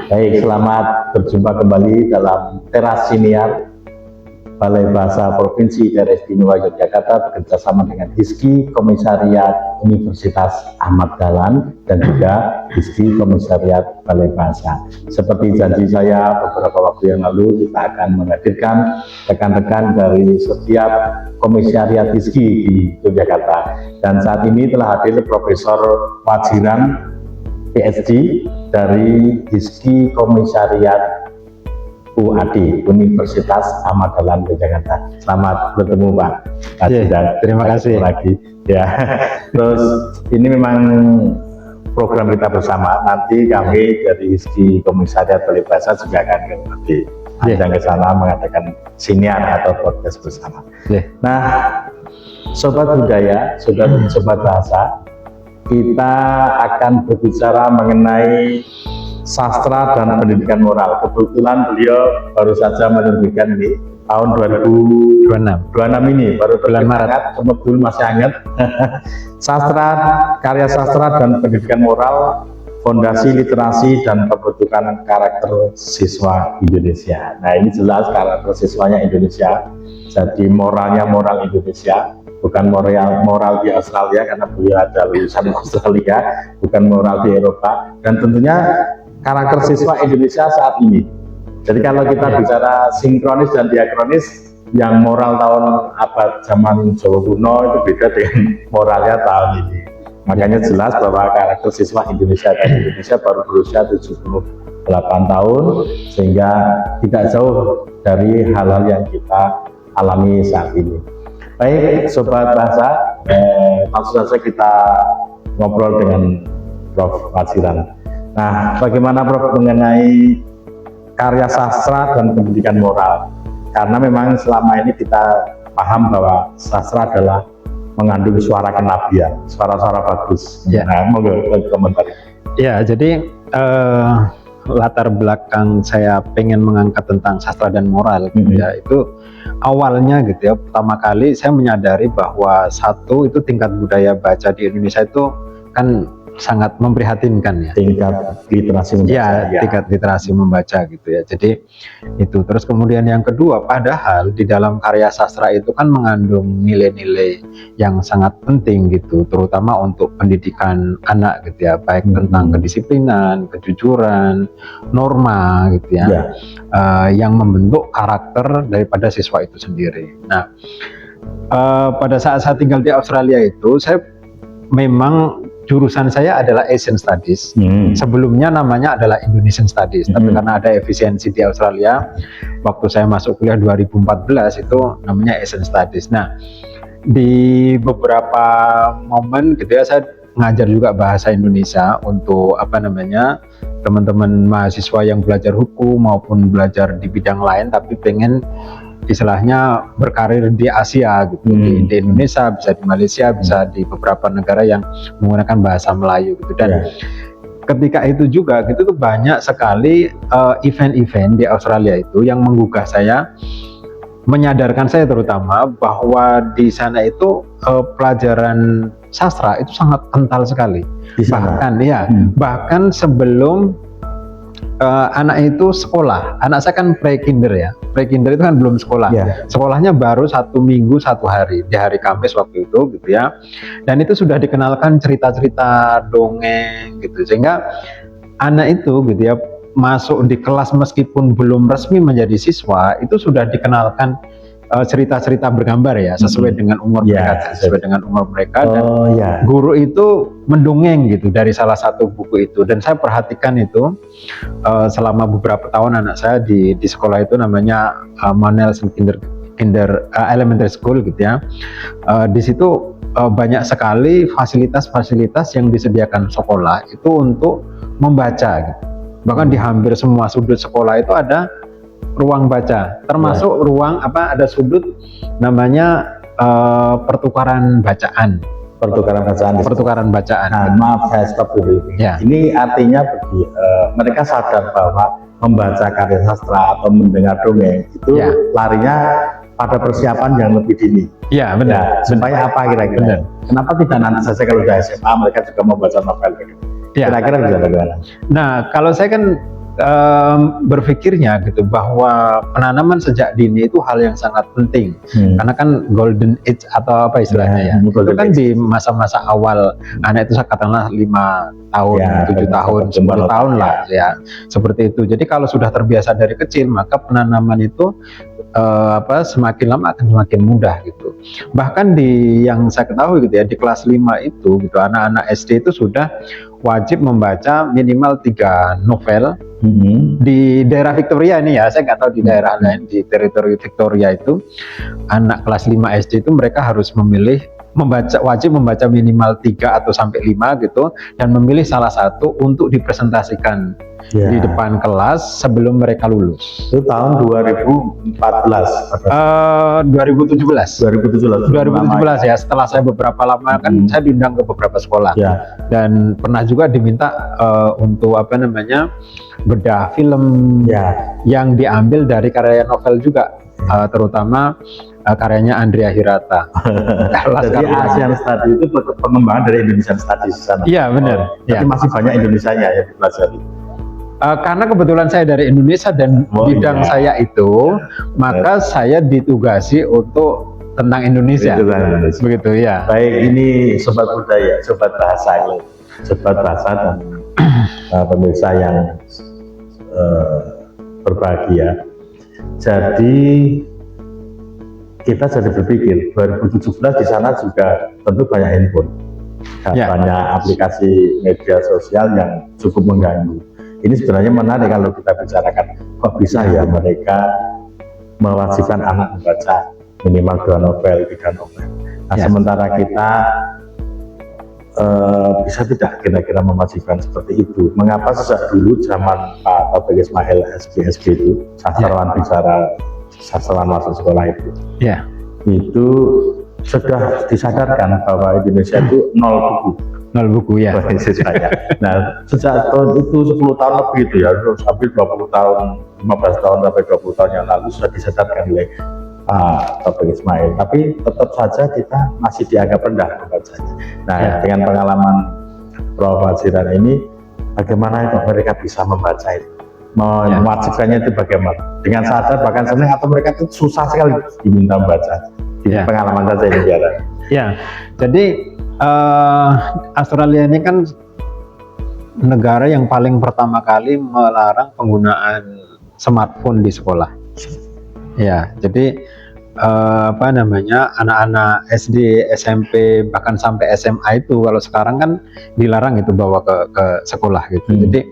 Baik, selamat berjumpa kembali dalam Teras Siniar Balai Bahasa Provinsi Daerah Istimewa Yogyakarta bekerjasama dengan HISKI Komisariat Universitas Ahmad Dahlan dan juga HISKI Komisariat Balai Bahasa. Seperti janji saya beberapa waktu yang lalu, kita akan menghadirkan rekan-rekan dari setiap komisariat HISKI di Yogyakarta. Dan saat ini telah hadir Profesor Wajiran PhD dari HISKI Komisariat UAD Universitas Ahmad Dahlan Yogyakarta. Selamat bertemu Pak. Terima kasih lagi. Ya. Terus ini memang program kita bersama. Nanti kami dari HISKI Komisariat Balai Bahasa juga akan kembali ke sana mengadakan siniar atau podcast bersama. Nah, sobat budaya, sobat bahasa, kita akan berbicara mengenai sastra dan pendidikan moral. Kebetulan beliau baru saja menerbitkan ini tahun 2026 ini, baru bulan Maret, kebetulan masih hangat. Karya sastra dan pendidikan moral, fondasi literasi dan pembentukan karakter siswa Indonesia. Nah, ini jelas karakter siswanya Indonesia. Jadi moralnya moral Indonesia, bukan moral di Australia karena beliau ada lulusan Australia, bukan moral di Eropa, dan tentunya karakter siswa Indonesia saat ini. Jadi kalau kita bicara sinkronis dan diakronis, yang moral tahun abad zaman Jawa kuno itu beda dengan moralnya tahun ini. Makanya jelas bahwa karakter siswa Indonesia baru berusia 78 tahun, sehingga tidak jauh dari hal-hal yang kita alami saat ini. Baik, sobat bahasa, langsung saja kita ngobrol dengan Prof. Wajiran. Nah, bagaimana Prof mengenai karya sastra dan pendidikan moral? Karena memang selama ini kita paham bahwa sastra adalah mengandung suara kenabian, suara-suara bagus. Ya. Nah, monggo komentar. Ya, jadi latar belakang saya pengen mengangkat tentang sastra dan moral, ya, itu awalnya gitu ya. Pertama kali saya menyadari bahwa satu itu tingkat budaya baca di Indonesia itu kan sangat memprihatinkan ya. Tingkat literasi membaca. Tingkat literasi membaca gitu ya. Jadi itu. Terus kemudian yang kedua, padahal di dalam karya sastra itu kan mengandung nilai-nilai yang sangat penting gitu, terutama untuk pendidikan anak gitu ya, baik tentang kedisiplinan, kejujuran, norma gitu ya, yang membentuk karakter daripada siswa itu sendiri. Nah, pada saat saya tinggal di Australia itu, saya memang jurusan saya adalah Asian Studies. Sebelumnya namanya adalah Indonesian Studies, tapi karena ada efisiensi di Australia, waktu saya masuk kuliah 2014 itu namanya Asian Studies. Nah, di beberapa momen gitu ya, saya ngajar juga bahasa Indonesia untuk teman-teman mahasiswa yang belajar hukum maupun belajar di bidang lain tapi pengen istilahnya berkarir di Asia gitu, di Indonesia, bisa di Malaysia, bisa di beberapa negara yang menggunakan bahasa Melayu gitu. Dan ketika itu juga gitu tuh banyak sekali event-event di Australia itu yang menggugah saya, menyadarkan saya terutama bahwa di sana itu pelajaran sastra itu sangat kental sekali. Bahkan sebelum anak itu sekolah, anak saya kan pre-kinder ya, pre-kinder itu kan belum sekolah, sekolahnya baru 1 minggu 1 hari, di hari Kamis waktu itu gitu ya, dan itu sudah dikenalkan cerita-cerita dongeng gitu, sehingga anak itu gitu ya masuk di kelas meskipun belum resmi menjadi siswa, itu sudah dikenalkan cerita-cerita bergambar ya, sesuai dengan umur mereka, dan guru itu mendongeng gitu dari salah satu buku itu, dan saya perhatikan itu selama beberapa tahun anak saya di sekolah itu namanya Manelson Elementary School gitu ya. Di situ banyak sekali fasilitas-fasilitas yang disediakan sekolah itu untuk membaca gitu. Bahkan di hampir semua sudut sekolah itu ada ruang baca, termasuk ruang ada sudut namanya pertukaran bacaan. Nah, maaf saya stop dulu. Ini artinya mereka sadar bahwa membaca karya sastra atau mendengar dongeng itu larinya pada persiapan yang lebih dini. Iya, benar. Supaya apa kira-kira? Kenapa tidak nanti saja kalau di SMA mereka juga membaca novel? Kira-kira bisa bagaimana? Nah, kalau saya kan berpikirnya gitu bahwa penanaman sejak dini itu hal yang sangat penting, karena kan golden age atau apa istilahnya ya, itu kan di masa-masa awal anak itu katakanlah 5 tahun, 7 tahun, 10 tahun lah ya, seperti itu. Jadi kalau sudah terbiasa dari kecil, maka penanaman itu semakin lama akan semakin mudah gitu. Bahkan di yang saya ketahui gitu ya, di kelas 5 itu gitu, anak-anak SD itu sudah wajib membaca minimal 3 novel. Di daerah Victoria ini ya, saya nggak tahu di daerah lain, di teritori Victoria itu anak kelas 5 SD itu mereka harus wajib membaca minimal 3 atau sampai 5 gitu, dan memilih salah satu untuk dipresentasikan di depan kelas sebelum mereka lulus. Itu tahun 2014. 2017 ya, setelah saya beberapa lama kan saya diundang ke beberapa sekolah dan pernah juga diminta untuk bedah film yang diambil dari karya novel juga, terutama karyanya Andrea Hirata. Jadi ASEAN Study itu pengembangan dari Indonesian Studies di sana. Iya benar. Tapi masih banyak Indonesianya ya dipelajari. Karena kebetulan saya dari Indonesia dan bidang saya itu, maka saya ditugasi untuk tentang Indonesia. Begitu ya. Baik, ini sobat budaya, sobat bahasa dan pemirsa yang berbahagia. Jadi kita jadi berpikir 2017 di sana juga tentu banyak handphone, banyak aplikasi media sosial yang cukup mengganggu. Ini sebenarnya menarik kalau kita bicarakan, kok bisa ya mereka mewajibkan anak membaca minimal 2 novel, 3 novel. Nah sementara kita bisa tidak kira-kira mewajibkan seperti itu? Mengapa sejak dulu zaman Pak Taufik Ismail SPSB itu, sastrawan bicara, sastrawan masuk sekolah itu sudah disadarkan bahwa Indonesia itu 0 buku ya. Nah sejak tahun itu 10 tahun lebih itu ya, sampai 20 tahun, 15 tahun sampai 20 tahun yang lalu sudah disadarkan oleh Pak Taufik Ismail, tapi tetap saja kita masih dianggap rendah membacanya. Nah dengan pengalaman Prof. Fadziran ini, bagaimana itu mereka bisa membaca itu, mewajibkannya itu bagaimana? Dengan sadar bahkan senang, atau mereka itu susah sekali diminta membaca? Pengalaman saja ini biar. Jadi Australia ini kan negara yang paling pertama kali melarang penggunaan smartphone di sekolah. Jadi anak-anak SD, SMP, bahkan sampai SMA itu kalau sekarang kan dilarang itu bawa ke sekolah gitu. Jadi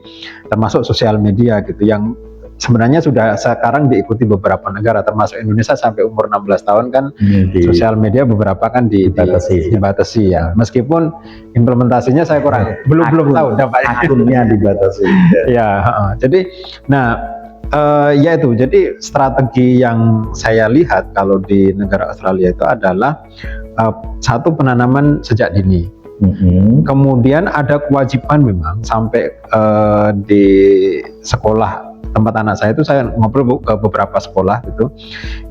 termasuk sosial media gitu yang sebenarnya sudah sekarang diikuti beberapa negara, termasuk Indonesia sampai umur 16 tahun kan sosial media beberapa kan dibatasi ya. Meskipun implementasinya saya kurang belum tahu dampaknya. Akunnya dibatasi. Jadi jadi strategi yang saya lihat kalau di negara Australia itu adalah satu, penanaman sejak dini. Kemudian ada kewajiban memang sampai di sekolah tempat anak saya itu, saya ngobrol ke beberapa sekolah gitu,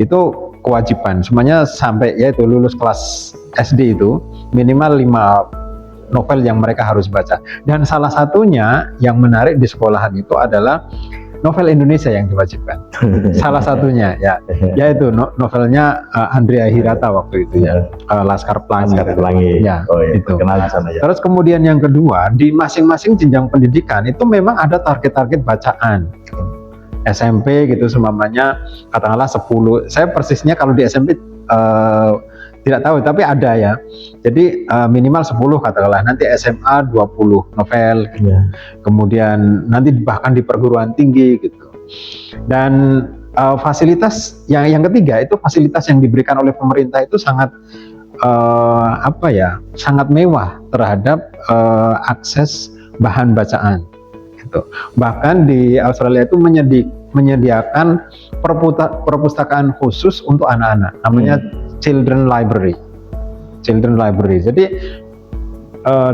itu kewajiban semuanya sampai yaitu lulus kelas SD itu minimal 5 novel yang mereka harus baca. Dan salah satunya yang menarik di sekolahan itu adalah novel Indonesia yang diwajibkan. Salah satunya yaitu novelnya Andrea Hirata waktu itu Laskar Pelangi. Itu. Kenal di sana ya. Terus kemudian yang kedua, di masing-masing jenjang pendidikan itu memang ada target-target bacaan. SMP gitu semuanya katakanlah 10. Saya persisnya kalau di SMP tidak tahu, tapi ada ya. Jadi minimal 10 katakanlah, nanti SMA 20 novel gitu. Kemudian nanti bahkan di perguruan tinggi gitu. Dan fasilitas yang ketiga itu fasilitas yang diberikan oleh pemerintah itu sangat sangat mewah terhadap akses bahan bacaan gitu. Bahkan di Australia itu menyediakan perpustakaan khusus untuk anak-anak, namanya Children Library. Jadi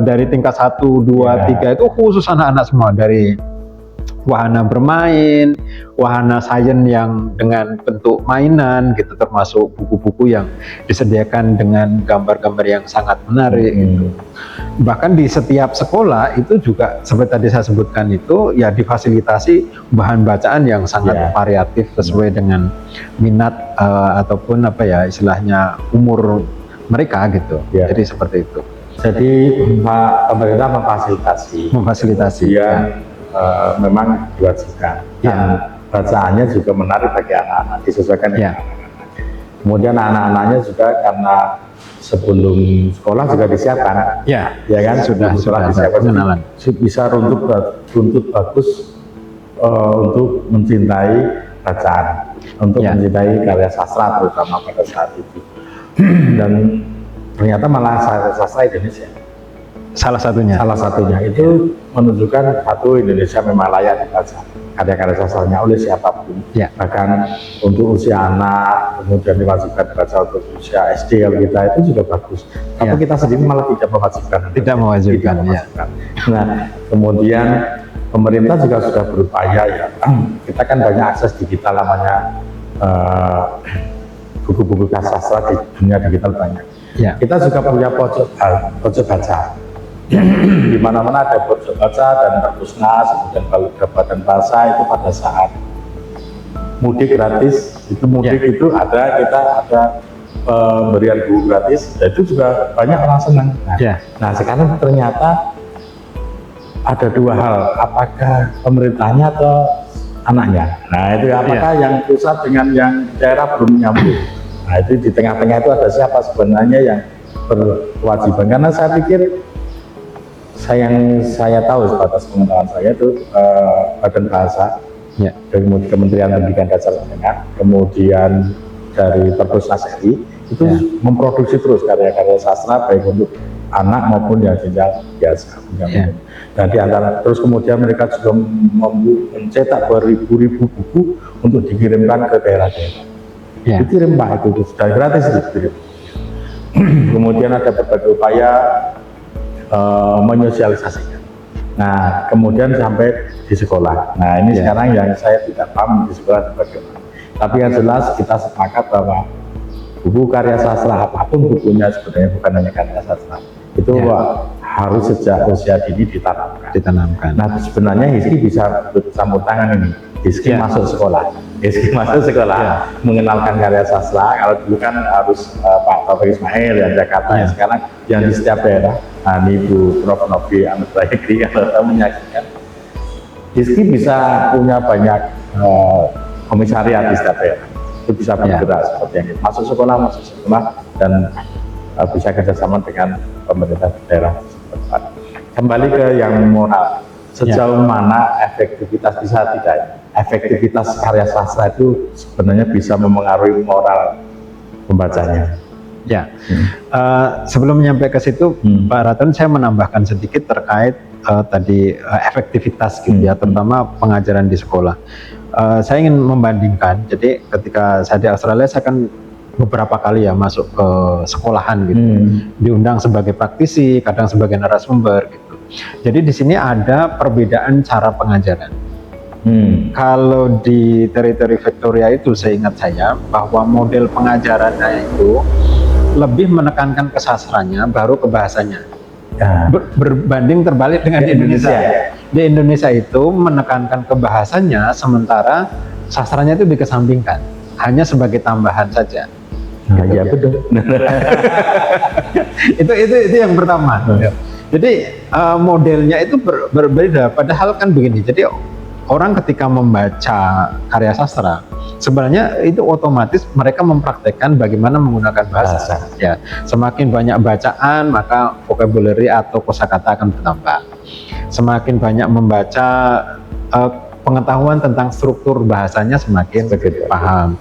dari tingkat 1, 2, 3 itu khusus anak-anak semua, dari wahana bermain, wahana sains yang dengan bentuk mainan gitu, termasuk buku-buku yang disediakan dengan gambar-gambar yang sangat menarik gitu. Bahkan di setiap sekolah itu juga seperti tadi saya sebutkan itu ya difasilitasi bahan bacaan yang sangat variatif sesuai dengan minat ataupun apa ya istilahnya umur mereka gitu. Jadi seperti itu. Jadi pemerintah memfasilitasi ya. Memang diwajibkan dan bacaannya juga menarik bagi anak-anak, disesuaikan dengan anak-anak. Kemudian anak-anaknya juga karena sebelum sekolah juga disiapkan, ya kan, sudah disiapkan, bisa runtut bagus untuk mencintai bacaan, untuk mencintai karya sastra terutama pada saat itu. Dan ternyata malah sastra Indonesia salah satunya itu menunjukkan satu Indonesia memang layak dibaca, karya-karya sastranya oleh siapapun, bahkan untuk usia anak, kemudian diwajibkan dibaca untuk usia SD kalau kita itu juga bagus, tapi kita sendiri malah tidak mewajibkan. Nah kemudian pemerintah juga sudah berupaya ya, kita kan banyak akses digital namanya, buku-buku sastra di dunia digital banyak. Kita juga punya pojok baca. Di mana-mana ada pojok baca dan perpusnas, kemudian Badan Bahasa itu pada saat mudik gratis, itu ada kita ada pemberian buku gratis, itu juga banyak orang senang. Nah sekarang ternyata ada dua hal, apakah pemerintahnya atau anaknya. Nah itu apakah yang pusat dengan yang daerah belum nyambung. Nah itu di tengah-tengah itu ada siapa sebenarnya yang berkewajiban, karena saya pikir yang saya tahu sebatas pengetahuan saya itu Badan Bahasa, dari Kementerian Pendidikan Dasar Menengah, kemudian dari Perpusnas RI itu memproduksi terus karya-karya sastra baik untuk anak maupun yang jenjang biasa. Dan di antara terus kemudian mereka juga mencetak beribu-ribu buku untuk dikirimkan ke daerah-daerah. Dikirim Pak, itu sudah gratis dikirim. Kemudian ada berbagai upaya menyosialisasikan. Nah, kemudian sampai di sekolah. Nah, ini sekarang yang saya tidak paham di sekolah bagaimana. Tapi yang jelas kita sepakat bahwa buku karya sastra apapun bukunya sebenarnya bukan hanya karya sastra. Itu harus sejak usia dini ditanamkan. Nah, sebenarnya Hizki bisa bersambung tangan ini. Hizki masuk sekolah. Mengenalkan karya sastra. Kalau dulu kan harus Pak Taufik Ismail yang Jakarta, sekarang yang di setiap daerah. Nah, ini Bu Prof. Novi Anugrah Hikri kalau menyaksikan, Hizki bisa punya banyak komisariat di setiap daerah. Itu bisa bergerak seperti ini. Masuk sekolah dan bisa kerjasama dengan pemerintah daerah setempat. Kembali ke yang moral, sejauh mana efektivitas efektivitas karya sastra itu sebenarnya bisa memengaruhi moral pembacanya. Sebelum nyampe ke situ, Pak Raton, saya menambahkan sedikit terkait tadi efektivitas gitu ya, terutama pengajaran di sekolah. Saya ingin membandingkan, jadi ketika saya di Australia saya kan beberapa kali ya masuk ke sekolahan gitu, diundang sebagai praktisi, kadang sebagai narasumber gitu. Jadi di sini ada perbedaan cara pengajaran. Kalau di teritori Victoria itu seingat saya bahwa model pengajarannya itu lebih menekankan ke sastranya baru ke bahasanya. Berbanding terbalik dengan di Indonesia. Di Indonesia itu menekankan ke bahasanya sementara sastranya itu dikesampingkan, hanya sebagai tambahan saja. Iya betul. itu yang pertama. Jadi modelnya itu berbeda. Padahal kan begini. Jadi orang ketika membaca karya sastra, sebenarnya itu otomatis mereka mempraktekkan bagaimana menggunakan bahasa. Semakin banyak bacaan, maka vocabulary atau kosakata akan bertambah. Semakin banyak membaca, pengetahuan tentang struktur bahasanya semakin paham.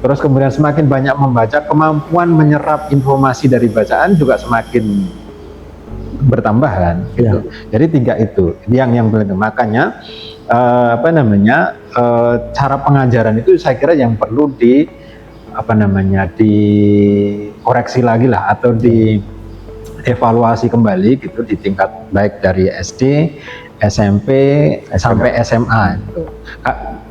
Terus kemudian semakin banyak membaca, kemampuan menyerap informasi dari bacaan juga semakin bertambah kan. Gitu. Jadi 3 itu yang penting. Makanya cara pengajaran itu saya kira yang perlu dikoreksi lagi lah, atau dievaluasi kembali gitu di tingkat baik dari SD, SMP sampai SMA itu.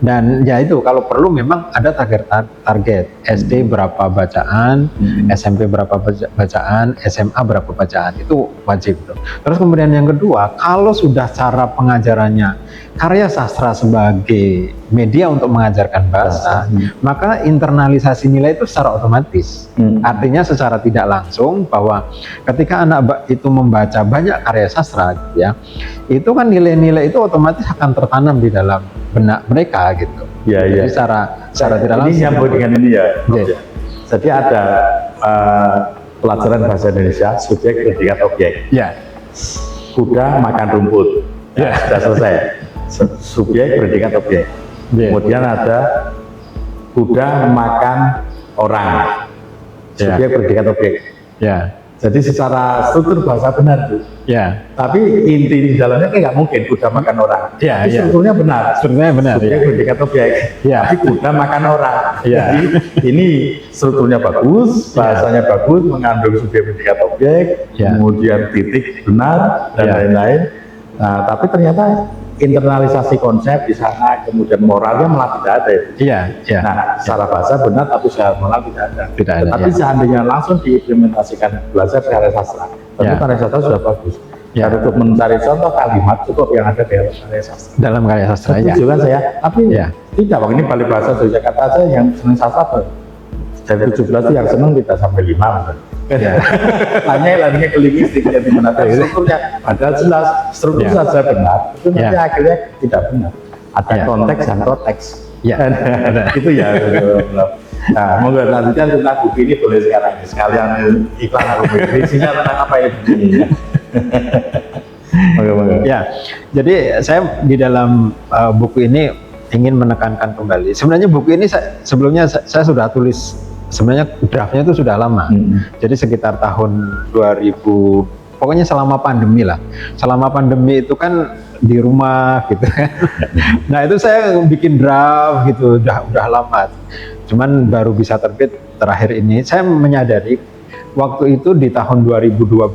Dan ya itu kalau perlu memang ada target SD berapa bacaan, SMP berapa bacaan, SMA berapa bacaan, itu wajib tuh. Terus kemudian yang kedua, kalau sudah cara pengajarannya karya sastra sebagai media untuk mengajarkan bahasa, maka internalisasi nilai itu secara otomatis. Artinya secara tidak langsung bahwa ketika anak itu membaca banyak karya sastra gitu ya, itu kan nilai-nilai itu otomatis akan tertanam di dalam benak mereka gitu. Ya, Jadi secara tidak langsung. Ini nyambung dengan ini ya. Okay. Jadi ada pelajaran bahasa Indonesia subjek predikat objek. Ya. Kuda makan rumput. Ya, sudah selesai. Subjek predikat objek. Kemudian ada kuda makan orang. Subjek predikat objek. Ya. Jadi secara struktur bahasa benar tuh. Ya. Tapi inti di dalamnya kan nggak mungkin kuda makan orang. Ya, tapi ya. strukturnya benar. Strukturnya benar. Subjek predikat objek. Ya. Tapi kuda makan orang. Ya. Jadi ini strukturnya bagus, bahasanya bagus, mengandung subjek predikat objek, kemudian titik benar dan lain-lain. Nah, tapi ternyata internalisasi konsep di sana, kemudian moralnya malah tidak ada. Iya, iya. Nah, secara bahasa benar, tapi secara moral tidak ada. Tidak ada. Tapi seandainya langsung diimplementasikan belajar karya sastra, tentu karya sastra sudah bagus. Dan untuk mencari contoh kalimat cukup yang ada di dalam karya sastra. Dalam karya sastra, ya. Setuju kan saya? Tapi tidak, ini balik bahasa Yogyakarta aja yang senang sastra. Dari 17 itu yang senang tidak sampai 5. Ya. Larinya ke linguistik jadi menata strukturnya padahal jelas struktur saja benar itu nanti akhirnya tidak benar ada konteks dan konteks itu ya. Nah, monggo lanjutkan tentang buku ini boleh sekarang sekalian iklan buku isinya tentang apa ya ini ya. Monggo. Ya, jadi saya di dalam buku ini ingin menekankan kembali sebenarnya buku ini sebelumnya saya sudah tulis. Sebenarnya draftnya itu sudah lama, jadi sekitar tahun 2000, pokoknya selama pandemi lah. Selama pandemi itu kan di rumah gitu kan. Nah itu saya bikin draft gitu, udah lama. Cuman baru bisa terbit terakhir ini. Saya menyadari waktu itu di tahun 2012,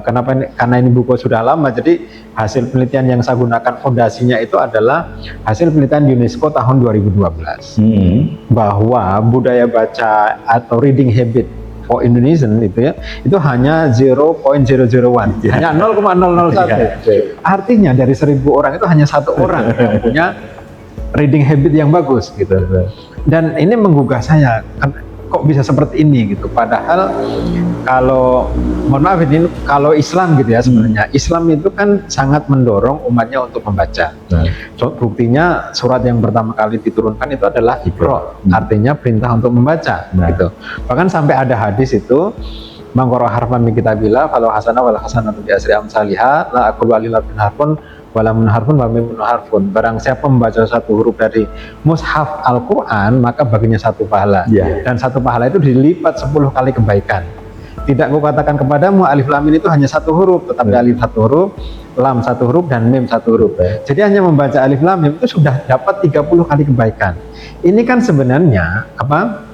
karena ini buku sudah lama, jadi hasil penelitian yang saya gunakan fondasinya itu adalah hasil penelitian UNESCO tahun 2012 bahwa budaya baca atau reading habit for Indonesian itu ya, itu hanya 0.001, hanya 0,001. Artinya dari 1000 orang itu hanya 1 orang yang punya reading habit yang bagus gitu. Dan ini menggugah saya, kok bisa seperti ini gitu. Padahal kalau mohon maaf ini kalau Islam gitu ya sebenarnya Islam itu kan sangat mendorong umatnya untuk membaca. So, buktinya surat yang pertama kali diturunkan itu adalah Iqra, artinya perintah untuk membaca gitu. Bahkan sampai ada hadis itu mangkara harfan min kitabillah kalau hasanah wal hasanatu bi asri amsalihah la aqulu alillah bin harfun wala min harfun wa min harfun. Barang siapa membaca satu huruf dari mushaf Al-Qur'an maka baginya 1 pahala. Dan 1 pahala itu dilipat 10 kali kebaikan. Tidak kukatakan kepadamu alif lam mim itu hanya 1 huruf, tetapi alif 1 huruf, lam 1 huruf, dan mim 1 huruf. Jadi hanya membaca alif lam mim itu sudah dapat 30 kali kebaikan. Ini kan sebenarnya apa?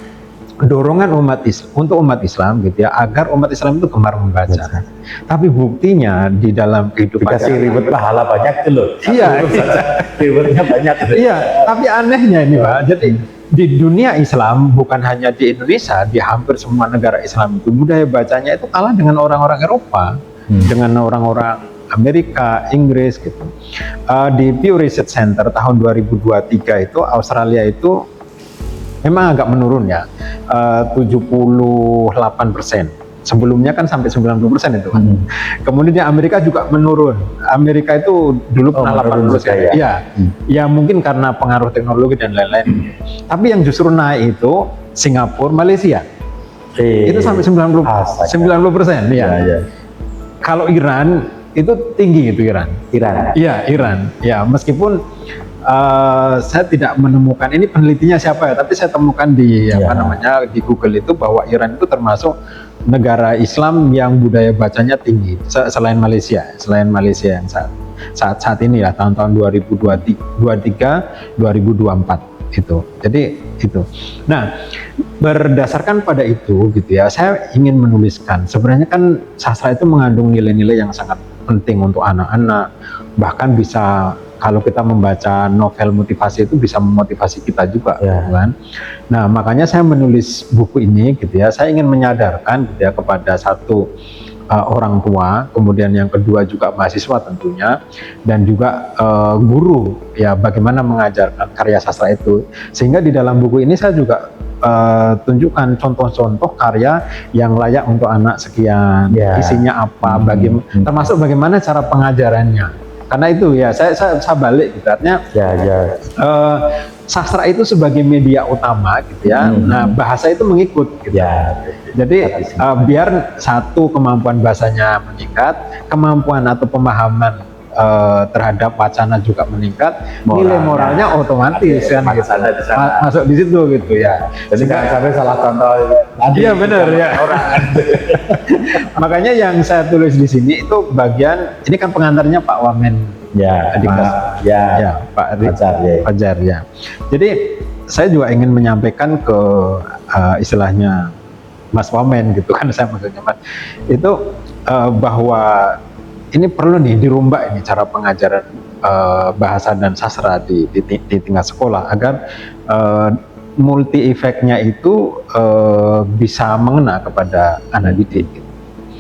Dorongan untuk umat Islam gitu ya, agar umat Islam itu gemar membaca. Tapi buktinya di dalam kehidupan dikasih ribet pahala banyak tuh loh. Iya, ribetnya banyak. Iya, tapi anehnya ini Pak. Jadi di dunia Islam, bukan hanya di Indonesia, di hampir semua negara Islam itu budaya bacanya itu kalah dengan orang-orang Eropa, dengan orang-orang Amerika, Inggris gitu. Di Pew Research Center tahun 2023 itu Australia itu memang agak menurun ya, 78%. Sebelumnya kan sampai 90% itu kan. Kemudian di Amerika juga menurun. Amerika itu dulu pernah 80%. Iya. Ya mungkin karena pengaruh teknologi dan lain-lain. Tapi yang justru naik itu Singapura, Malaysia. Itu sampai 90%. Iya. Kalau Iran itu tinggi itu Iran. Iya, Iran. Ya, meskipun saya tidak menemukan ini penelitinya siapa ya, tapi saya temukan di di Google itu bahwa Iran itu termasuk negara Islam yang budaya bacanya tinggi selain Malaysia yang saat ini lah tahun-tahun 2023 2024 itu. Jadi itu. Nah, berdasarkan pada itu gitu ya, saya ingin menuliskan sebenarnya kan sastra itu mengandung nilai-nilai yang sangat penting untuk anak-anak, bahkan bisa kalau kita membaca novel motivasi itu bisa memotivasi kita juga, Ya. gitu kan. Nah, makanya saya menulis buku ini gitu ya, saya ingin menyadarkan gitu ya kepada satu orang tua, kemudian yang kedua juga mahasiswa tentunya, dan juga guru ya, bagaimana mengajarkan karya sastra itu. Sehingga di dalam buku ini saya juga tunjukkan contoh-contoh karya yang layak untuk anak sekian, Ya. isinya apa, termasuk bagaimana cara pengajarannya. Karena itu ya saya balik gitu, artinya Ya. sastra itu sebagai media utama gitu ya. Nah, bahasa itu mengikut gitu. Ya. Jadi biar satu, kemampuan bahasanya meningkat, kemampuan atau pemahaman terhadap wacana juga meningkat, nilai moralnya otomatis kan gitu. Masuk di situ gitu ya. Jadi nggak sampai salah contoh tadi. Iya benar ya. Makanya yang saya tulis di sini itu bagian, ini kan pengantarnya Pak Wamen. Ya, Ya, Pak Fajar ya. Jadi saya juga ingin menyampaikan ke istilahnya Mas Wamen gitu kan, saya maksudnya Mas, itu bahwa ini perlu nih dirombak ini cara pengajaran bahasa dan sastra di tingkat sekolah agar multi efeknya itu bisa mengena kepada anak didik.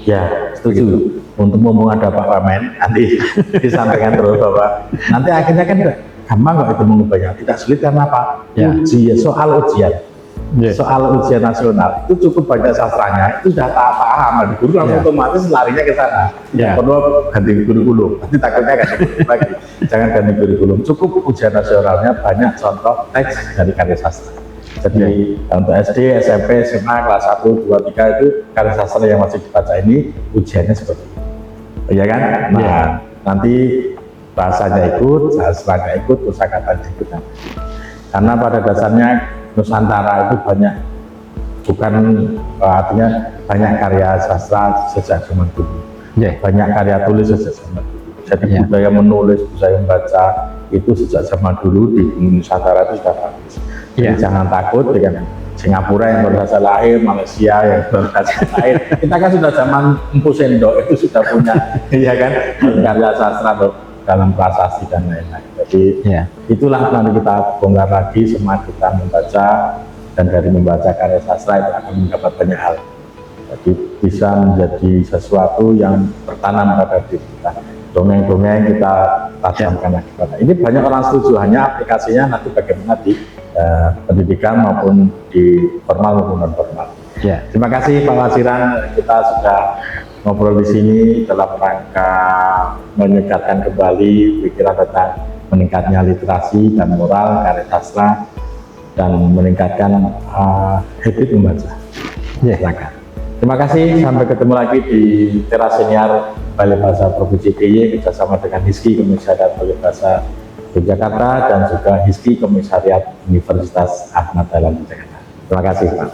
Ya, setuju. Untuk mumpung ada Pak Wamen, nanti disampaikan terus bahwa nanti akhirnya kan gampang kok itu mengubahnya, tidak sulit karena apa? Ya. Soal ujian. Soal ujian nasional itu cukup baca sastranya, itu sudah paham, guru langsung otomatis larinya ke sana. Perlu ganti kurikulum, nanti takutnya ganti kurikulum lagi. Jangan ganti kurikulum, cukup ujian nasionalnya banyak contoh teks dari karya sastra. Jadi untuk SD, SMP, SMA kelas 1, 2, 3 itu karya sastra yang masih dibaca ini ujiannya seperti itu. Iya kan? Nah, nanti bahasanya ikut, sastranya ikut, kosakatanya ikut. Karena pada dasarnya Nusantara itu banyak, bukan artinya banyak karya sastra sejak zaman dulu, banyak karya tulis sejak zaman dulu. Jadi budaya menulis, budaya membaca itu sejak zaman dulu di Nusantara itu sudah bagus. Jadi jangan takut dengan Singapura yang baru saja lahir, Malaysia yang baru saja lahir. Kita kan sudah zaman Empu Sendok itu sudah punya, ya kan, karya sastra dalam prasasti dan lain-lain. Jadi itulah nanti kita bongkar lagi, semangat kita membaca, dan dari membaca karya sastra itu akan mendapat banyak hal. Jadi bisa menjadi sesuatu yang tertanam pada diri kita. Dongeng-dongeng kita tajamkan lagi pada. Ini banyak orang setuju, hanya aplikasinya nanti bagaimana di pendidikan maupun di formal maupun non formal. Terima kasih Pak Wasiran, kita sudah ngobrol di sini dalam rangka meningkatkan kembali pikiran tentang meningkatnya literasi dan moral karya sastra dan meningkatkan habit membaca. Silakan. Terima kasih, sampai ketemu lagi di Teras Senior Balai Bahasa Provinsi DIY kerjasama dengan HISKI Komisariat Balai Bahasa Yogyakarta dan juga HISKI Komisariat Universitas Ahmad Dahlan Yogyakarta. Terima kasih Pak.